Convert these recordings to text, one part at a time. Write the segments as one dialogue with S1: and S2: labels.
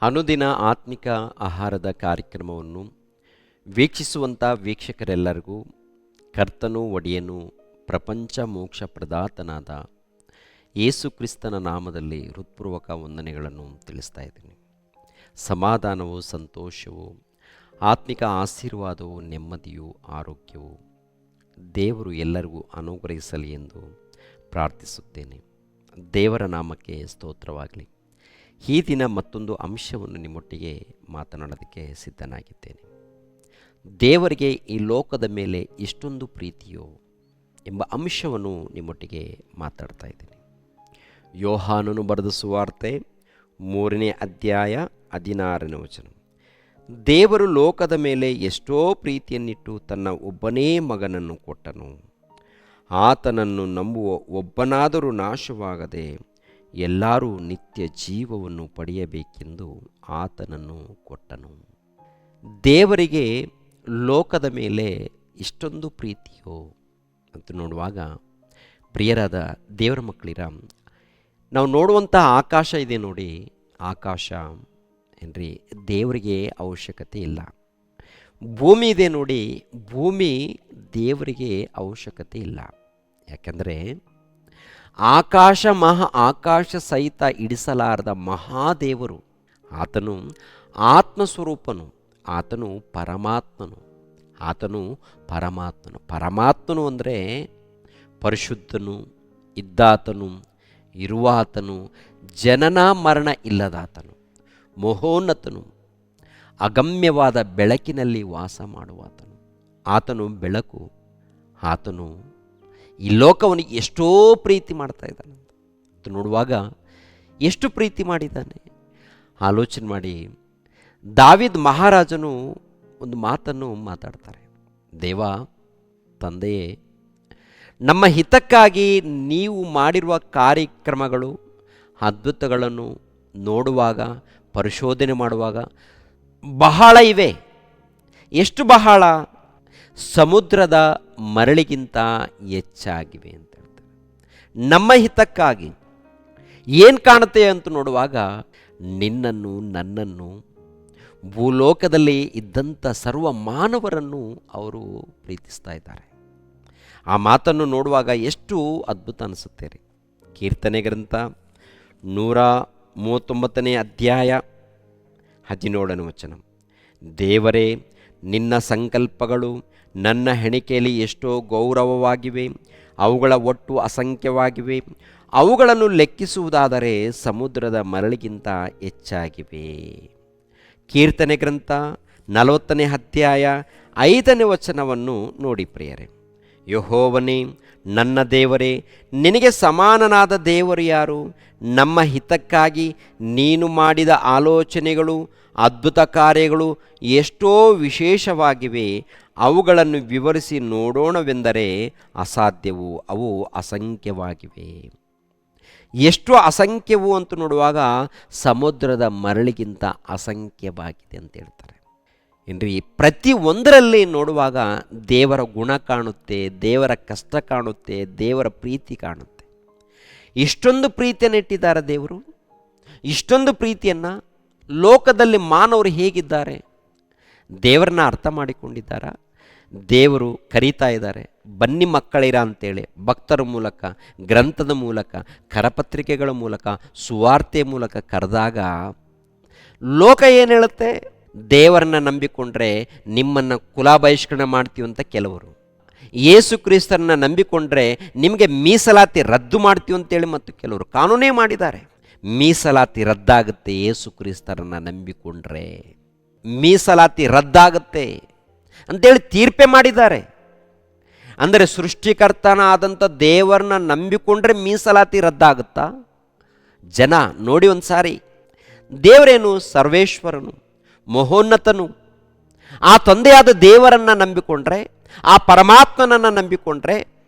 S1: ಅನುದಿನ ಆತ್ಮಿಕ ಆಹಾರದ ಕಾರ್ಯಕ್ರಮವನ್ನು ವೀಕ್ಷಿಸುವಂಥ ವೀಕ್ಷಕರೆಲ್ಲರಿಗೂ ಕರ್ತನೂ ಒಡೆಯನೂ ಪ್ರಪಂಚ ಮೋಕ್ಷ ಪ್ರದಾತನಾದ ಯೇಸು ಕ್ರಿಸ್ತನ ನಾಮದಲ್ಲಿ ಹೃತ್ಪೂರ್ವಕ ವಂದನೆಗಳನ್ನು ತಿಳಿಸ್ತಾ ಇದ್ದೀನಿ. ಸಮಾಧಾನವು, ಸಂತೋಷವು, ಆತ್ಮಿಕ ಆಶೀರ್ವಾದವು, ನೆಮ್ಮದಿಯು, ಆರೋಗ್ಯವು ದೇವರು ಎಲ್ಲರಿಗೂ ಅನುಗ್ರಹಿಸಲಿ ಎಂದು ಪ್ರಾರ್ಥಿಸುತ್ತೇನೆ. ದೇವರ ನಾಮಕ್ಕೆ ಸ್ತೋತ್ರವಾಗಲಿ. ಈ ದಿನ ಮತ್ತೊಂದು ಅಂಶವನ್ನು ನಿಮ್ಮೊಟ್ಟಿಗೆ ಮಾತನಾಡೋದಕ್ಕೆ ಸಿದ್ಧನಾಗಿದ್ದೇನೆ. ದೇವರಿಗೆ ಈ ಲೋಕದ ಮೇಲೆ ಎಷ್ಟೊಂದು ಪ್ರೀತಿಯೋ ಎಂಬ ಅಂಶವನ್ನು ನಿಮ್ಮೊಟ್ಟಿಗೆ ಮಾತಾಡ್ತಾ ಇದ್ದೀನಿ. ಯೋಹಾನನು ಬರೆದ ಸುವಾರ್ತೆ 3ನೇ ಅಧ್ಯಾಯ 16ನೇ ವಚನ. ದೇವರು ಲೋಕದ ಮೇಲೆ ಎಷ್ಟೋ ಪ್ರೀತಿಯನ್ನಿಟ್ಟು ತನ್ನ ಒಬ್ಬನೇ ಮಗನನ್ನು ಕೊಟ್ಟನು. ಆತನನ್ನು ನಂಬುವ ಒಬ್ಬನಾದರೂ ನಾಶವಾಗದೆ ಎಲ್ಲರೂ ನಿತ್ಯ ಜೀವವನ್ನು ಪಡೆಯಬೇಕೆಂದು ಆತನನ್ನು ಕೊಟ್ಟನು. ದೇವರಿಗೆ ಲೋಕದ ಮೇಲೆ ಇಷ್ಟೊಂದು ಪ್ರೀತಿಯೋ ಅಂತ ನೋಡುವಾಗ, ಪ್ರಿಯರಾದ ದೇವರ ಮಕ್ಕಳಿರ, ನಾವು ನೋಡುವಂಥ ಆಕಾಶ ಇದೆ ನೋಡಿ, ಆಕಾಶ ಏನ್ರಿ ದೇವರಿಗೆ ಅವಶ್ಯಕತೆ ಇಲ್ಲ. ಭೂಮಿ ಇದೆ ನೋಡಿ, ಭೂಮಿ ದೇವರಿಗೆ ಅವಶ್ಯಕತೆ ಇಲ್ಲ. ಯಾಕಂದರೆ ಆಕಾಶ ಸಹಿತ ಇಡಿಸಲಾರದ ಮಹಾದೇವರು, ಆತನು ಆತ್ಮಸ್ವರೂಪನು, ಆತನು ಪರಮಾತ್ಮನು ಅಂದರೆ ಪರಿಶುದ್ಧನು, ಇದ್ದಾತನು, ಇರುವಾತನು, ಜನನ ಮರಣ ಇಲ್ಲದಾತನು, ಮಹೋನ್ನತನು, ಅಗಮ್ಯವಾದ ಬೆಳಕಿನಲ್ಲಿ ವಾಸ ಮಾಡುವಾತನು. ಆತನು ಬೆಳಕು. ಆತನು ಈ ಲೋಕವನ್ನು ಎಷ್ಟೋ ಪ್ರೀತಿ ಮಾಡ್ತಾ ಇದ್ದಾನೆ ಅಂತ ನೋಡುವಾಗ, ಎಷ್ಟು ಪ್ರೀತಿ ಮಾಡಿದ್ದಾನೆ ಆಲೋಚನೆ ಮಾಡಿ. ದಾವೀದ್ ಮಹಾರಾಜನು ಒಂದು ಮಾತನ್ನು ಮಾತಾಡ್ತಾರೆ. ದೇವ ತಂದೆಯೇ, ನಮ್ಮ ಹಿತಕ್ಕಾಗಿ ನೀವು ಮಾಡಿರುವ ಕಾರ್ಯಕ್ರಮಗಳು, ಅದ್ಭುತಗಳನ್ನು ನೋಡುವಾಗ, ಪರಿಶೋಧನೆ ಮಾಡುವಾಗ ಬಹಳ ಇವೆ. ಎಷ್ಟು ಬಹಳ? ಸಮುದ್ರದ ಮರಳಿಗಿಂತ ಹೆಚ್ಚಾಗಿವೆ ಅಂತ ಹೇಳ್ತಾರೆ. ನಮ್ಮ ಹಿತಕ್ಕಾಗಿ ಏನು ಕಾಣುತ್ತೆ ಅಂತ ನೋಡುವಾಗ, ನಿನ್ನನ್ನು, ನನ್ನನ್ನು, ಭೂಲೋಕದಲ್ಲಿ ಇದ್ದಂಥ ಸರ್ವ ಮಾನವರನ್ನು ಅವರು ಪ್ರೀತಿಸ್ತಾ ಇದ್ದಾರೆ. ಆ ಮಾತನ್ನು ನೋಡುವಾಗ ಎಷ್ಟು ಅದ್ಭುತ ಅನಿಸುತ್ತೆ ರೀ. ಕೀರ್ತನೆ ಗ್ರಂಥ 139ನೇ ಅಧ್ಯಾಯ 17ನೇ ವಚನ. ದೇವರೇ, ನಿನ್ನ ಸಂಕಲ್ಪಗಳು ನನ್ನ ಹೆಣಿಕೆಯಲ್ಲಿ ಎಷ್ಟೋ ಗೌರವವಾಗಿವೆ, ಅವುಗಳ ಒಟ್ಟು ಅಸಂಖ್ಯವಾಗಿವೆ. ಅವುಗಳನ್ನು ಲೆಕ್ಕಿಸುವುದಾದರೆ ಸಮುದ್ರದ ಮರಳಿಗಿಂತ ಹೆಚ್ಚಾಗಿವೆ. ಕೀರ್ತನೆ ಗ್ರಂಥ 40ನೇ ಅಧ್ಯಾಯ 5ನೇ ವಚನವನ್ನು ನೋಡಿ ಪ್ರಿಯರೇ. ಯೆಹೋವನೇ, ನನ್ನ ದೇವರೇ, ನಿನಗೆ ಸಮಾನನಾದ ದೇವರು ಯಾರು? ನಮ್ಮ ಹಿತಕ್ಕಾಗಿ ನೀನು ಮಾಡಿದ ಆಲೋಚನೆಗಳು, ಅದ್ಭುತ ಕಾರ್ಯಗಳು ಎಷ್ಟೋ ವಿಶೇಷವಾಗಿವೆ. ಅವುಗಳನ್ನು ವಿವರಿಸಿ ನೋಡೋಣವೆಂದರೆ ಅಸಾಧ್ಯವು, ಅವು ಅಸಂಖ್ಯವಾಗಿವೆ. ಎಷ್ಟು ಅಸಂಖ್ಯವು ಅಂತ ನೋಡುವಾಗ, ಸಮುದ್ರದ ಮರಳಿಗಿಂತ ಅಸಂಖ್ಯವಾಗಿದೆ ಅಂತ ಹೇಳ್ತಾರೆ. ಏನ್ರಿ, ಪ್ರತಿ ಒಂದರಲ್ಲಿ ನೋಡುವಾಗ ದೇವರ ಗುಣ ಕಾಣುತ್ತೆ, ದೇವರ ಕಷ್ಟ ಕಾಣುತ್ತೆ, ದೇವರ ಪ್ರೀತಿ ಕಾಣುತ್ತೆ. ಇಷ್ಟೊಂದು ಪ್ರೀತಿಯನ್ನು ಇಟ್ಟಿದ್ದಾರೆ ದೇವರು. ಇಷ್ಟೊಂದು ಪ್ರೀತಿಯನ್ನು ಲೋಕದಲ್ಲಿ ಮಾನವರು ಹೇಗಿದ್ದಾರೆ? ದೇವರನ್ನ ಅರ್ಥ ಮಾಡಿಕೊಂಡಿದ್ದಾರಾ? ದೇವರು ಕರೀತಾ ಇದ್ದಾರೆ, ಬನ್ನಿ ಮಕ್ಕಳಿರ ಅಂತೇಳಿ. ಭಕ್ತರ ಮೂಲಕ, ಗ್ರಂಥದ ಮೂಲಕ, ಕರಪತ್ರಿಕೆಗಳ ಮೂಲಕ, ಸುವಾರ್ತೆ ಮೂಲಕ ಕರೆದಾಗ ಲೋಕ ಏನು ಹೇಳುತ್ತೆ? ದೇವರನ್ನ ನಂಬಿಕೊಂಡ್ರೆ ನಿಮ್ಮನ್ನು ಕುಲಾಬಹಿಷ್ಕರಣ ಮಾಡ್ತೀವಿ ಅಂತ ಕೆಲವರು, ಯೇಸು ಕ್ರಿಸ್ತರನ್ನ ನಂಬಿಕೊಂಡ್ರೆ ನಿಮಗೆ ಮೀಸಲಾತಿ ರದ್ದು ಮಾಡ್ತೀವಿ ಅಂತೇಳಿ ಮತ್ತು ಕೆಲವರು ಕಾನೂನೇ ಮಾಡಿದ್ದಾರೆ. ಮೀಸಲಾತಿ ರದ್ದಾಗುತ್ತೆ ಯೇಸು ಕ್ರಿಸ್ತರನ್ನ ನಂಬಿಕೊಂಡ್ರೆ, ಮೀಸಲಾತಿ ರದ್ದಾಗುತ್ತೆ ಅಂತೇಳಿ ತೀರ್ಪೆ ಮಾಡಿದ್ದಾರೆ. ಅಂದರೆ ಸೃಷ್ಟಿಕರ್ತನಾದಂಥ ದೇವರನ್ನ ನಂಬಿಕೊಂಡ್ರೆ ಮೀಸಲಾತಿ ರದ್ದಾಗುತ್ತಾ? ಜನ ನೋಡಿ ಒಂದು ಸಾರಿ. ದೇವರೇನು? ಸರ್ವೇಶ್ವರನು, ಮಹೋನ್ನತನು. ಆ ತಂದೆಯಾದ ದೇವರನ್ನು ನಂಬಿಕೊಂಡ್ರೆ, ಆ ಪರಮಾತ್ಮನನ್ನು ನಂಬಿಕೊಂಡ್ರೆ,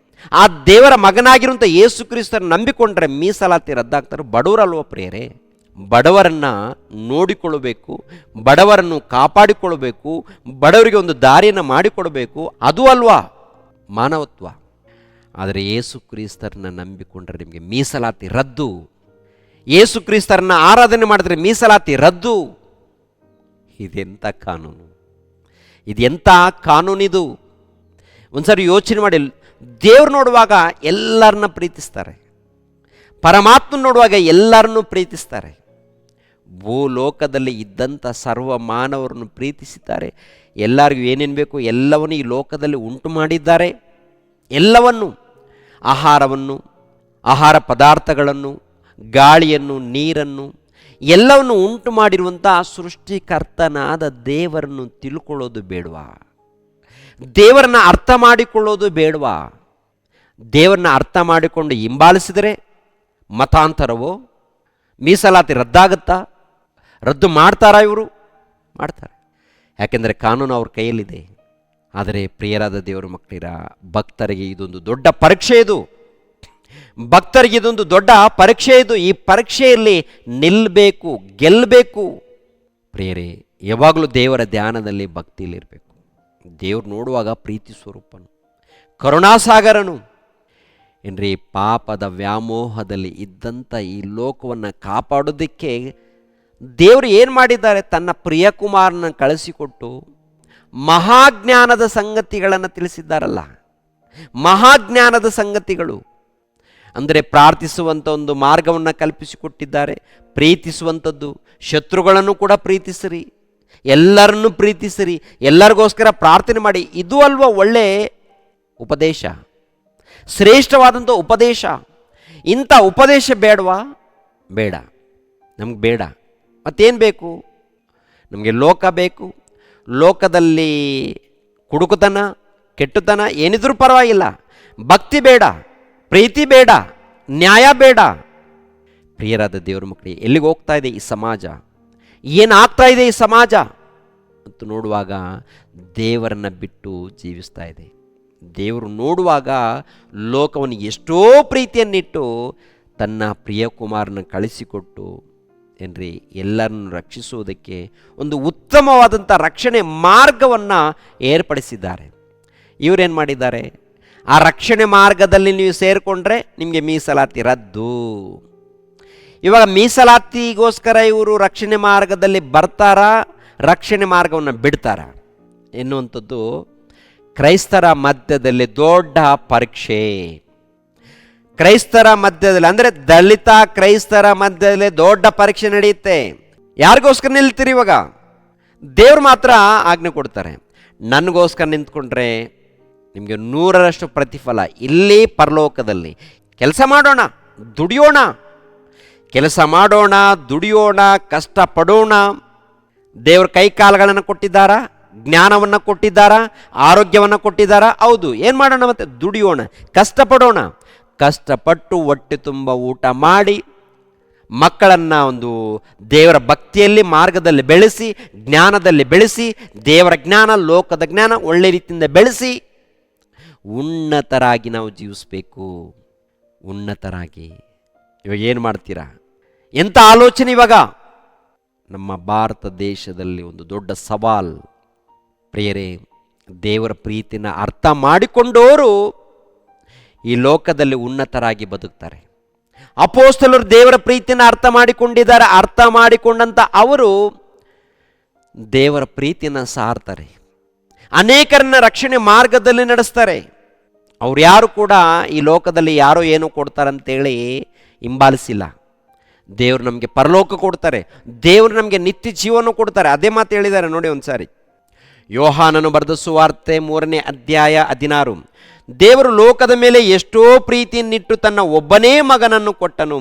S1: ಆ ದೇವರ ಮಗನಾಗಿರುವಂಥ ಯೇಸು ಕ್ರಿಸ್ತರನ್ನು ನಂಬಿಕೊಂಡ್ರೆ ಮೀಸಲಾತಿ ರದ್ದಾಗ್ತಾರೆ. ಬಡವರಲ್ವ ಪ್ರಿಯರೇ? ಬಡವರನ್ನು ನೋಡಿಕೊಳ್ಳಬೇಕು, ಬಡವರನ್ನು ಕಾಪಾಡಿಕೊಳ್ಳಬೇಕು, ಬಡವರಿಗೆ ಒಂದು ದಾರಿಯನ್ನು ಮಾಡಿಕೊಡಬೇಕು, ಅದು ಅಲ್ವಾ ಮಾನವತ್ವ? ಆದರೆ ಯೇಸು ಕ್ರಿಸ್ತರನ್ನ ನಂಬಿಕೊಂಡ್ರೆ ನಿಮಗೆ ಮೀಸಲಾತಿ ರದ್ದು. ಯೇಸು ಕ್ರಿಸ್ತರನ್ನ ಆರಾಧನೆ ಮಾಡಿದ್ರೆ ಮೀಸಲಾತಿ ರದ್ದು. ಇದೆಂಥ ಕಾನೂನು, ಇದೆಂಥ ಕಾನೂನಿದು. ಒಂದ್ಸರಿ ಯೋಚನೆ ಮಾಡಿ. ದೇವ್ರು ನೋಡುವಾಗ ಎಲ್ಲರನ್ನ ಪ್ರೀತಿಸ್ತಾರೆ, ಪರಮಾತ್ಮ ನೋಡುವಾಗ ಎಲ್ಲರನ್ನೂ ಪ್ರೀತಿಸ್ತಾರೆ. ಭೂಲೋಕದಲ್ಲಿ ಇದ್ದಂಥ ಸರ್ವ ಮಾನವರನ್ನು ಪ್ರೀತಿಸಿದ್ದಾರೆ. ಎಲ್ಲರಿಗೂ ಏನೇನು ಬೇಕು ಎಲ್ಲವನ್ನು ಈ ಲೋಕದಲ್ಲಿ ಉಂಟು ಮಾಡಿದ್ದಾರೆ. ಎಲ್ಲವನ್ನು, ಆಹಾರವನ್ನು, ಆಹಾರ ಪದಾರ್ಥಗಳನ್ನು, ಗಾಳಿಯನ್ನು, ನೀರನ್ನು, ಎಲ್ಲವನ್ನು ಉಂಟು ಮಾಡಿರುವಂಥ ಸೃಷ್ಟಿಕರ್ತನಾದ ದೇವರನ್ನು ತಿಳ್ಕೊಳ್ಳೋದು ಬೇಡವಾ? ದೇವರನ್ನ ಅರ್ಥ ಮಾಡಿಕೊಳ್ಳೋದು ಬೇಡವಾ? ದೇವರನ್ನ ಅರ್ಥ ಮಾಡಿಕೊಂಡು ಹಿಂಬಾಲಿಸಿದರೆ ಮತಾಂತರವೋ, ಮೀಸಲಾತಿ ರದ್ದಾಗುತ್ತಾ? ರದ್ದು ಮಾಡ್ತಾರಾ ಇವರು? ಮಾಡ್ತಾರೆ. ಯಾಕೆಂದರೆ ಕಾನೂನು ಅವ್ರ ಕೈಯಲ್ಲಿದೆ. ಆದರೆ ಪ್ರಿಯರಾದ ದೇವರ ಮಕ್ಕಳಿರ, ಭಕ್ತರಿಗೆ ಇದೊಂದು ದೊಡ್ಡ ಪರೀಕ್ಷೆ. ಇದು ಭಕ್ತರಿಗೆ ಇದೊಂದು ದೊಡ್ಡ ಪರೀಕ್ಷೆ. ಇದು ಈ ಪರೀಕ್ಷೆಯಲ್ಲಿ ನಿಲ್ಲಬೇಕು, ಗೆಲ್ಲಬೇಕು. ಪ್ರಿಯರೇ, ಯಾವಾಗಲೂ ದೇವರ ಧ್ಯಾನದಲ್ಲಿ ಭಕ್ತಿಯಲ್ಲಿರಬೇಕು. ದೇವ್ರು ನೋಡುವಾಗ ಪ್ರೀತಿ ಸ್ವರೂಪನು, ಕರುಣಾಸಾಗರನು ಏನ್ರಿ. ಪಾಪದ ವ್ಯಾಮೋಹದಲ್ಲಿ ಇದ್ದಂಥ ಈ ಲೋಕವನ್ನು ಕಾಪಾಡೋದಕ್ಕೆ ದೇವರು ಏನು ಮಾಡಿದ್ದಾರೆ? ತನ್ನ ಪ್ರಿಯಕುಮಾರನ ಕಳಿಸಿಕೊಟ್ಟು ಮಹಾಜ್ಞಾನದ ಸಂಗತಿಗಳನ್ನು ತಿಳಿಸಿದ್ದಾರಲ್ಲ. ಮಹಾಜ್ಞಾನದ ಸಂಗತಿಗಳು ಅಂದರೆ ಪ್ರಾರ್ಥಿಸುವಂಥ ಒಂದು ಮಾರ್ಗವನ್ನು ಕಲ್ಪಿಸಿಕೊಟ್ಟಿದ್ದಾರೆ. ಪ್ರೀತಿಸುವಂಥದ್ದು, ಶತ್ರುಗಳನ್ನು ಕೂಡ ಪ್ರೀತಿಸಿರಿ, ಎಲ್ಲರನ್ನೂ ಪ್ರೀತಿಸಿರಿ, ಎಲ್ಲರಿಗೋಸ್ಕರ ಪ್ರಾರ್ಥನೆ ಮಾಡಿ. ಇದು ಅಲ್ವಾ ಒಳ್ಳೆ ಉಪದೇಶ, ಶ್ರೇಷ್ಠವಾದಂಥ ಉಪದೇಶ. ಇಂಥ ಉಪದೇಶ ಬೇಡವಾ? ಬೇಡ, ನಮ್ಗೆ ಬೇಡ. ಮತ್ತೇನು ಬೇಕು? ನಮಗೆ ಲೋಕ ಬೇಕು. ಲೋಕದಲ್ಲಿ ಕುಡುಕುತನ, ಕೆಟ್ಟುತನ ಏನಿದ್ರೂ ಪರವಾಗಿಲ್ಲ. ಭಕ್ತಿ ಬೇಡ, ಪ್ರೀತಿ ಬೇಡ, ನ್ಯಾಯ ಬೇಡ. ಪ್ರಿಯರಾದ ದೇವರ ಮಕ್ಕಳಿಗೆ, ಎಲ್ಲಿಗೆ ಹೋಗ್ತಾ ಇದೆ ಈ ಸಮಾಜ? ಏನಾಗ್ತಾ ಇದೆ ಈ ಸಮಾಜ ಅಂತ ನೋಡುವಾಗ ದೇವರನ್ನು ಬಿಟ್ಟು ಜೀವಿಸ್ತಾ ಇದೆ. ದೇವರು ನೋಡುವಾಗ ಲೋಕವನ್ನು ಎಷ್ಟೋ ಪ್ರೀತಿಯನ್ನಿಟ್ಟು ತನ್ನ ಪ್ರಿಯಕುಮಾರನ ಕಳಿಸಿಕೊಟ್ಟು ಏನ್ರಿ ಎಲ್ಲರನ್ನು ರಕ್ಷಿಸುವುದಕ್ಕೆ ಒಂದು ಉತ್ತಮವಾದಂಥ ರಕ್ಷಣೆ ಮಾರ್ಗವನ್ನು ಏರ್ಪಡಿಸಿದ್ದಾರೆ. ಇವರೇನು ಮಾಡಿದ್ದಾರೆ? ಆ ರಕ್ಷಣೆ ಮಾರ್ಗದಲ್ಲಿ ನೀವು ಸೇರಿಕೊಂಡ್ರೆ ನಿಮಗೆ ಮೀಸಲಾತಿ ರದ್ದು. ಇವಾಗ ಮೀಸಲಾತಿಗೋಸ್ಕರ ಇವರು ರಕ್ಷಣೆ ಮಾರ್ಗದಲ್ಲಿ ಬರ್ತಾರಾ, ರಕ್ಷಣೆ ಮಾರ್ಗವನ್ನು ಬಿಡ್ತಾರಾ ಎನ್ನುವಂಥದ್ದು ಕ್ರೈಸ್ತರ ಮಧ್ಯದಲ್ಲಿ ದೊಡ್ಡ ಪರೀಕ್ಷೆ. ಕ್ರೈಸ್ತರ ಮಧ್ಯದಲ್ಲಿ ಅಂದರೆ ದಲಿತ ಕ್ರೈಸ್ತರ ಮಧ್ಯದಲ್ಲಿ ದೊಡ್ಡ ಪರೀಕ್ಷೆ ನಡೆಯುತ್ತೆ. ಯಾರಿಗೋಸ್ಕರ ನಿಲ್ತೀರಿ? ಇವಾಗ ದೇವ್ರು ಮಾತ್ರ ಆಜ್ಞೆ ಕೊಡ್ತಾರೆ, ನನಗೋಸ್ಕರ ನಿಂತ್ಕೊಂಡ್ರೆ ನಿಮಗೆ 100ರಷ್ಟು ಪ್ರತಿಫಲ ಇಲ್ಲಿ ಪರಲೋಕದಲ್ಲಿ. ಕೆಲಸ ಮಾಡೋಣ, ದುಡಿಯೋಣ, ಕೆಲಸ ಮಾಡೋಣ, ದುಡಿಯೋಣ, ಕಷ್ಟಪಡೋಣ. ದೇವ್ರ ಕೈ ಕಾಲುಗಳನ್ನು ಕೊಟ್ಟಿದ್ದಾರಾ? ಜ್ಞಾನವನ್ನು ಕೊಟ್ಟಿದ್ದಾರಾ? ಆರೋಗ್ಯವನ್ನು ಕೊಟ್ಟಿದ್ದಾರಾ? ಹೌದು. ಏನು ಮಾಡೋಣ? ಮತ್ತೆ ದುಡಿಯೋಣ, ಕಷ್ಟಪಡೋಣ. ಕಷ್ಟಪಟ್ಟು ಹೊಟ್ಟೆ ತುಂಬ ಊಟ ಮಾಡಿ ಮಕ್ಕಳನ್ನು ಒಂದು ದೇವರ ಭಕ್ತಿಯಲ್ಲಿ ಮಾರ್ಗದಲ್ಲಿ ಬೆಳೆಸಿ, ಜ್ಞಾನದಲ್ಲಿ ಬೆಳೆಸಿ, ದೇವರ ಜ್ಞಾನ, ಲೋಕದ ಜ್ಞಾನ ಒಳ್ಳೆ ರೀತಿಯಿಂದ ಬೆಳೆಸಿ ಉನ್ನತರಾಗಿ ನಾವು ಜೀವಿಸಬೇಕು. ಉನ್ನತರಾಗಿ. ಇವಾಗ ಏನು ಮಾಡ್ತೀರಾ? ಎಂಥ ಆಲೋಚನೆ ಇವಾಗ ನಮ್ಮ ಭಾರತ ದೇಶದಲ್ಲಿ ಒಂದು ದೊಡ್ಡ ಸವಾಲ್. ಪ್ರಿಯರೇ, ದೇವರ ಪ್ರೀತಿನ ಅರ್ಥ ಮಾಡಿಕೊಂಡವರು ಈ ಲೋಕದಲ್ಲಿ ಉನ್ನತರಾಗಿ ಬದುಕ್ತಾರೆ. ಅಪೊಸ್ತಲರು ದೇವರ ಪ್ರೀತಿನ ಅರ್ಥ ಮಾಡಿಕೊಂಡಿದ್ದಾರೆ. ಅರ್ಥ ಮಾಡಿಕೊಂಡಂಥ ಅವರು ದೇವರ ಪ್ರೀತಿನ ಸಾರ್ತಾರೆ, ಅನೇಕರನ್ನ ರಕ್ಷಣೆ ಮಾರ್ಗದಲ್ಲಿ ನಡೆಸ್ತಾರೆ. ಅವ್ರು ಯಾರು ಕೂಡ ಈ ಲೋಕದಲ್ಲಿ ಯಾರೋ ಏನೋ ಕೊಡ್ತಾರಂತೇಳಿ ಹಿಂಬಾಲಿಸಿಲ್ಲ. ದೇವರು ನಮಗೆ ಪರಲೋಕ ಕೊಡ್ತಾರೆ, ದೇವರು ನಮಗೆ ನಿತ್ಯ ಜೀವನ ಕೊಡ್ತಾರೆ. ಅದೇ ಮಾತು ಹೇಳಿದ್ದಾರೆ ನೋಡಿ ಒಂದ್ಸಾರಿ. ಯೋಹಾನನು ಬರೆದ ಸುವಾರ್ತೆ 3ನೇ ಅಧ್ಯಾಯ 16. ದೇವರು ಲೋಕದ ಮೇಲೆ ಎಷ್ಟೋ ಪ್ರೀತಿಯನ್ನಿಟ್ಟು ತನ್ನ ಒಬ್ಬನೇ ಮಗನನ್ನು ಕೊಟ್ಟನು.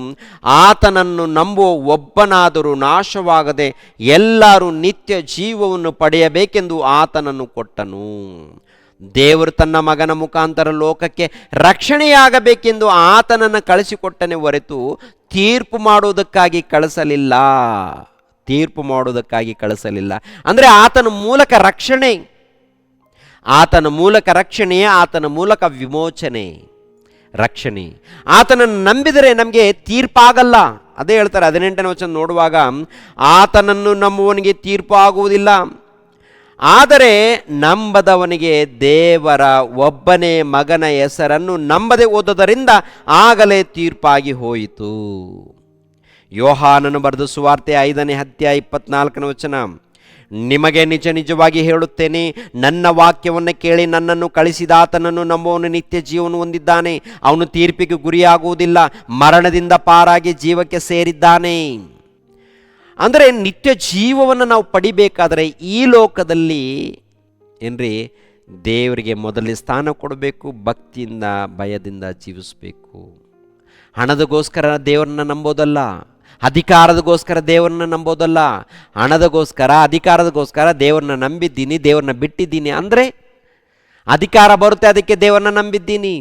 S1: ಆತನನ್ನು ನಂಬುವ ಒಬ್ಬನಾದರೂ ನಾಶವಾಗದೆ ಎಲ್ಲರೂ ನಿತ್ಯ ಜೀವವನ್ನು ಪಡೆಯಬೇಕೆಂದು ಆತನನ್ನು ಕೊಟ್ಟನು. ದೇವರು ತನ್ನ ಮಗನ ಮುಖಾಂತರ ಲೋಕಕ್ಕೆ ರಕ್ಷಣೆಯಾಗಬೇಕೆಂದು ಆತನನ್ನು ಕಳಿಸಿಕೊಟ್ಟನೆ ಹೊರತು ತೀರ್ಪು ಮಾಡುವುದಕ್ಕಾಗಿ ಕಳಿಸಲಿಲ್ಲ. ತೀರ್ಪು ಮಾಡುವುದಕ್ಕಾಗಿ ಕಳಿಸಲಿಲ್ಲ ಅಂದರೆ ಆತನ ಮೂಲಕ ರಕ್ಷಣೆ, ಆತನ ಮೂಲಕ ರಕ್ಷಣೆಯೇ, ಆತನ ಮೂಲಕ ವಿಮೋಚನೆ, ರಕ್ಷಣೆ. ಆತನನ್ನು ನಂಬಿದರೆ ನಮಗೆ ತೀರ್ಪಾಗಲ್ಲ. ಅದೇ ಹೇಳ್ತಾರೆ 18ನೇ ವಚನ ನೋಡುವಾಗ, ಆತನನ್ನು ನಂಬುವವನಿಗೆ ತೀರ್ಪು ಆಗುವುದಿಲ್ಲ, ಆದರೆ ನಂಬದವನಿಗೆ ದೇವರ ಒಬ್ಬನೇ ಮಗನ ಹೆಸರನ್ನು ನಂಬದೆ ಓದುವುದರಿಂದ ಆಗಲೇ ತೀರ್ಪಾಗಿ ಹೋಯಿತು. ಯೋಹಾನನು ಬರೆದ ಸುವಾರ್ತೆ 5ನೇ ಅಧ್ಯಾಯ 24ನೇ ವಚನ. ನಿಮಗೆ ನಿಜ ನಿಜವಾಗಿ ಹೇಳುತ್ತೇನೆ, ನನ್ನ ವಾಕ್ಯವನ್ನು ಕೇಳಿ ನನ್ನನ್ನು ಕಳಿಸಿದ ಆತನನ್ನು ನಂಬುವವನು ನಿತ್ಯ ಜೀವನ ಹೊಂದಿದ್ದಾನೆ, ಅವನು ತೀರ್ಪಿಗೆ ಗುರಿಯಾಗುವುದಿಲ್ಲ, ಮರಣದಿಂದ ಪಾರಾಗಿ ಜೀವಕ್ಕೆ ಸೇರಿದ್ದಾನೆ. ಅಂದರೆ ನಿತ್ಯ ಜೀವವನ್ನು ನಾವು ಪಡಿಬೇಕಾದರೆ ಈ ಲೋಕದಲ್ಲಿ ಏನ್ರಿ ದೇವರಿಗೆ ಮೊದಲೇ ಸ್ಥಾನ ಕೊಡಬೇಕು, ಭಕ್ತಿಯಿಂದ ಭಯದಿಂದ ಜೀವಿಸಬೇಕು. ಹಣದಗೋಸ್ಕರ ದೇವರನ್ನ ನಂಬೋದಲ್ಲ, ಅಧಿಕಾರದಗೋಸ್ಕರ ದೇವರನ್ನ ನಂಬೋದಲ್ಲ. ಹಣದಗೋಸ್ಕರ ಅಧಿಕಾರದಗೋಸ್ಕರ ದೇವರನ್ನ ನಂಬಿದ್ದೀನಿ, ದೇವರನ್ನ ಬಿಟ್ಟಿದ್ದೀನಿ ಅಂದರೆ ಅಧಿಕಾರ ಬರುತ್ತೆ ಅದಕ್ಕೆ ದೇವರನ್ನ ನಂಬಿದ್ದೀನಿ,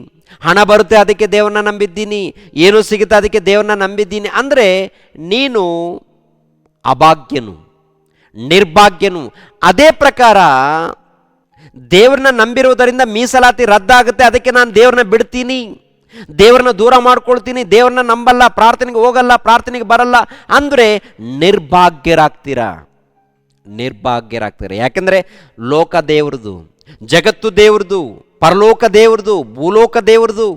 S1: ಹಣ ಬರುತ್ತೆ ಅದಕ್ಕೆ ದೇವರನ್ನ ನಂಬಿದ್ದೀನಿ, ಏನು ಸಿಗುತ್ತೆ ಅದಕ್ಕೆ ದೇವರನ್ನ ನಂಬಿದ್ದೀನಿ ಅಂದರೆ ನೀನು ಅಭಾಗ್ಯನು, ನಿರ್ಭಾಗ್ಯನು. ಅದೇ ಪ್ರಕಾರ ದೇವ್ರನ್ನ ನಂಬಿರುವುದರಿಂದ ಮೀಸಲಾತಿ ರದ್ದಾಗುತ್ತೆ, ಅದಕ್ಕೆ ನಾನು ದೇವ್ರನ್ನ ಬಿಡ್ತೀನಿ, ದೇವ್ರನ್ನ ದೂರ ಮಾಡ್ಕೊಳ್ತೀನಿ, ದೇವ್ರನ್ನ ನಂಬಲ್ಲ, ಪ್ರಾರ್ಥನೆಗೆ ಹೋಗಲ್ಲ, ಪ್ರಾರ್ಥನೆಗೆ ಬರಲ್ಲ ಅಂದರೆ ನಿರ್ಭಾಗ್ಯರಾಗ್ತೀರಾ. ಯಾಕೆಂದರೆ ಲೋಕ ದೇವ್ರದು, ಜಗತ್ತು ದೇವ್ರದು, ಪರಲೋಕ ದೇವ್ರದು, ಭೂಲೋಕ ದೇವ್ರದು.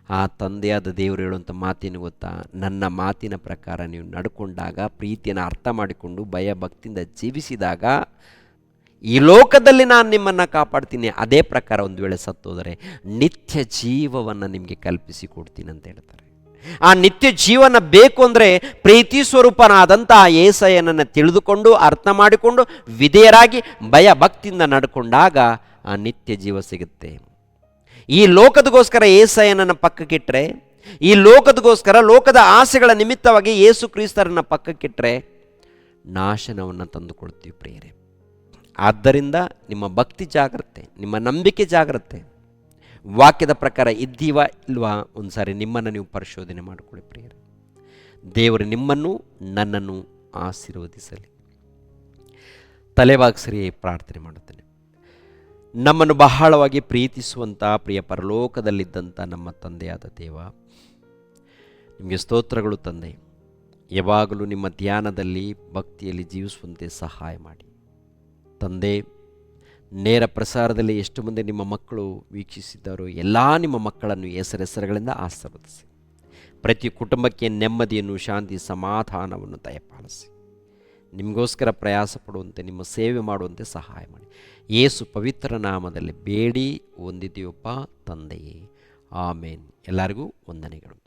S1: ಆ ತಂದೆಯಾದ ದೇವರು ಹೇಳುವಂಥ ಮಾತಿನ ಗೊತ್ತಾ, ನನ್ನ ಮಾತಿನ ಪ್ರಕಾರ ನೀವು ನಡ್ಕೊಂಡಾಗ, ಪ್ರೀತಿಯನ್ನು ಅರ್ಥ ಮಾಡಿಕೊಂಡು ಭಯ ಭಕ್ತಿಯಿಂದ ಜೀವಿಸಿದಾಗ ಈ ಲೋಕದಲ್ಲಿ ನಾನು ನಿಮ್ಮನ್ನು ಕಾಪಾಡ್ತೀನಿ. ಅದೇ ಪ್ರಕಾರ ಒಂದು ವೇಳೆ ಸತ್ತೋದರೆ ನಿತ್ಯ ಜೀವವನ್ನು ನಿಮಗೆ ಕಲ್ಪಿಸಿ ಕೊಡ್ತೀನಿ ಅಂತ ಹೇಳ್ತಾರೆ. ಆ ನಿತ್ಯ ಜೀವನ ಬೇಕು ಅಂದರೆ ಪ್ರೀತಿ ಸ್ವರೂಪನಾದಂಥ ಯೇಸಯ್ಯನನ್ನು ತಿಳಿದುಕೊಂಡು ಅರ್ಥ ಮಾಡಿಕೊಂಡು ವಿಧೇಯರಾಗಿ ಭಯ ಭಕ್ತಿಯಿಂದ ನಡ್ಕೊಂಡಾಗ ಆ ನಿತ್ಯ ಜೀವ ಸಿಗುತ್ತೆ. ಈ ಲೋಕದಗೋಸ್ಕರ ಯೇಸಯ್ಯನನ್ನು ಪಕ್ಕಕ್ಕಿಟ್ಟರೆ, ಈ ಲೋಕದಗೋಸ್ಕರ ಲೋಕದ ಆಸೆಗಳ ನಿಮಿತ್ತವಾಗಿ ಯೇಸು ಕ್ರಿಸ್ತರನ್ನು ಪಕ್ಕಕ್ಕಿಟ್ಟರೆ ನಾಶನವನ್ನು ತಂದುಕೊಳ್ತೀವಿ ಪ್ರಿಯರೇ. ಆದ್ದರಿಂದ ನಿಮ್ಮ ಭಕ್ತಿ ಜಾಗ್ರತೆ, ನಿಮ್ಮ ನಂಬಿಕೆ ಜಾಗ್ರತೆ, ವಾಕ್ಯದ ಪ್ರಕಾರ ಇದ್ದೀವಾ ಇಲ್ವಾ ಒಂದು ಸಾರಿ ನಿಮ್ಮನ್ನು ನೀವು ಪರಿಶೋಧನೆ ಮಾಡಿಕೊಳ್ಳಿ ಪ್ರಿಯರೇ. ದೇವರು ನಿಮ್ಮನ್ನು ನನ್ನನ್ನು ಆಶೀರ್ವದಿಸಲಿ. ತಲೆಬಾಗಿಸಿ ಪ್ರಾರ್ಥನೆ ಮಾಡುತ್ತೇನೆ. ನಮ್ಮನ್ನು ಬಹಳವಾಗಿ ಪ್ರೀತಿಸುವಂಥ ಪ್ರಿಯ ಪರಲೋಕದಲ್ಲಿದ್ದಂಥ ನಮ್ಮ ತಂದೆಯಾದ ದೇವ, ನಿಮಗೆ ಸ್ತೋತ್ರಗಳು ತಂದೆ. ಯಾವಾಗಲೂ ನಿಮ್ಮ ಧ್ಯಾನದಲ್ಲಿ ಭಕ್ತಿಯಲ್ಲಿ ಜೀವಿಸುವಂತೆ ಸಹಾಯ ಮಾಡಿ ತಂದೆ. ನೇರ ಪ್ರಸಾರದಲ್ಲಿ ಎಷ್ಟು ಮಂದಿ ನಿಮ್ಮ ಮಕ್ಕಳು ವೀಕ್ಷಿಸಿದ್ದಾರೋ ಎಲ್ಲ ನಿಮ್ಮ ಮಕ್ಕಳನ್ನು ಹೆಸರುಗಳಿಂದ ಆಶೀರ್ವದಿಸಿ. ಪ್ರತಿ ಕುಟುಂಬಕ್ಕೆ ನೆಮ್ಮದಿಯನ್ನು, ಶಾಂತಿ, ಸಮಾಧಾನವನ್ನು ದಯಪಾಲಿಸಿ. ನಿಮಗೋಸ್ಕರ ಪ್ರಯಾಸ ಪಡುವಂತೆ, ನಿಮ್ಮ ಸೇವೆ ಮಾಡುವಂತೆ ಸಹಾಯ ಮಾಡಿ. ಯೇಸು ಪವಿತ್ರ ನಾಮದಲ್ಲಿ ಬೇಡಿ ಹೊಂದಿದ್ದೀವಪ್ಪ ತಂದೆಯೇ, ಆಮೇನ್. ಎಲ್ಲರಿಗೂ ವಂದನೆಗಳು.